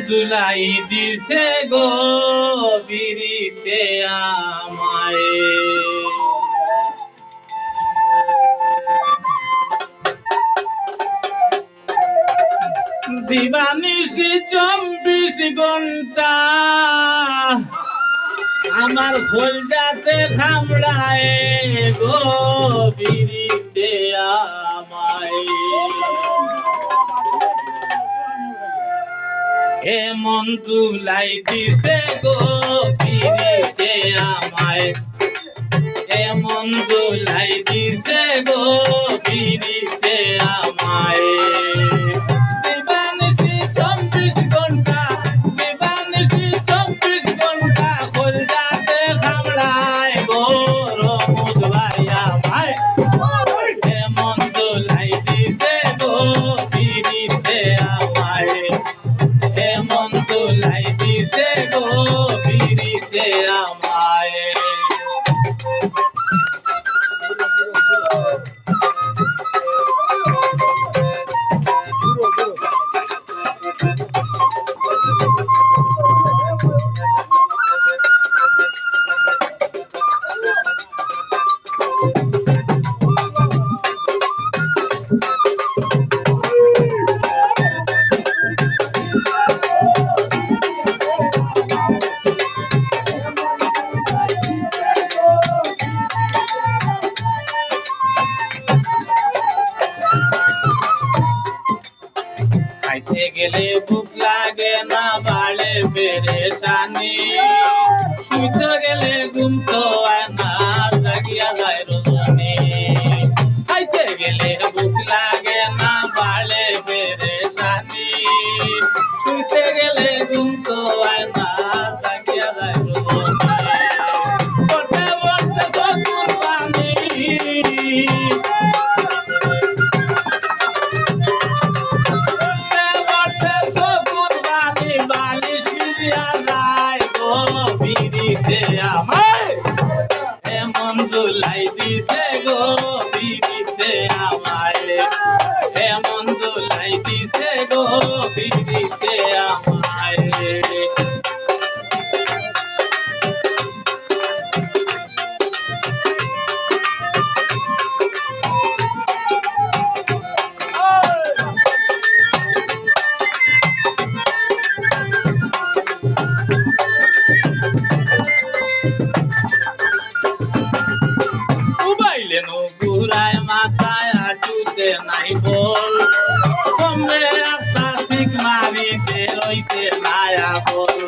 দুলাই দিছে গো বিরিতে আমায় দিবানিশি 24 ঘন্টা আমার ভোলজাতে খামড়ায় গো বিরিতে আমায় এমন দুলাই দিছে গো বিরিতে আমায় এমন দুলাই দিছে গো বিরিতে আমায় খাইতে গেলে ভুক লাগে না বাড়ে পেরেশানি শুইতে গেলে ঘুম তো হয় না জাগিয়া যায় রজনী খাইতে গেলে ভুক লাগে না বাড়ে পেরেশানি শুইতে গেলে ঘুম তো হয় না জাগিয়া যায় রজনী পড়তে পড়তে চতুর পানি এমন দুলাই দিছে গো বিরিতে আমায় এমন দুলাই দিছে গো বিরিতে আমায় ঘুরায় মাথায় হাঁটুতে নাই বল তোমরে একটা শিখ মারিতে রইতে নায়া বল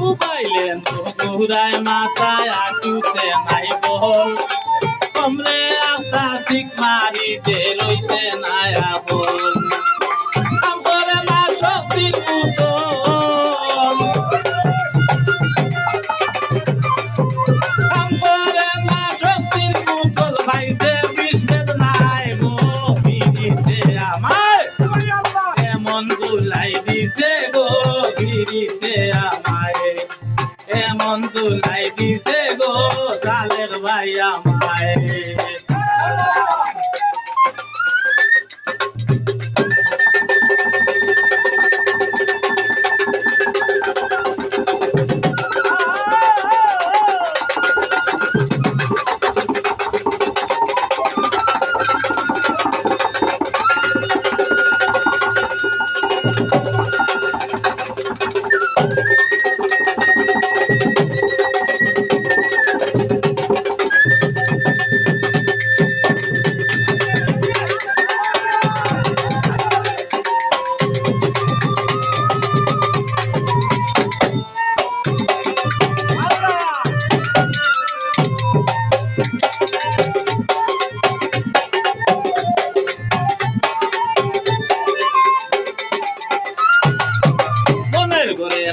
উবাইলেন ঘুরায় মাথায় হাঁটুতে নাই বল তোমরে একটা শিখ মারিতে রইতে নায়া বল আমরে মা শক্তি পুতল আমরে মা শক্তি পুতল ভাইতে এমন দুলাই দিছে গো বিরিতে আমায় এমন দুলাই দিছে গো জালের ভাই আমায়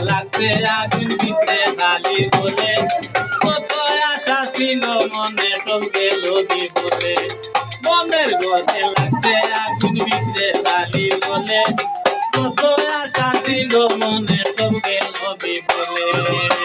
লাগছে আগুন ভিতরে ডালি বলে কত আশা ছিল মনে টলকে লবি বলে মনের ঘরে লাগছে আগুন ভিতরে ডালি বলে কত আশা ছিল মনে টলকে লবি বলে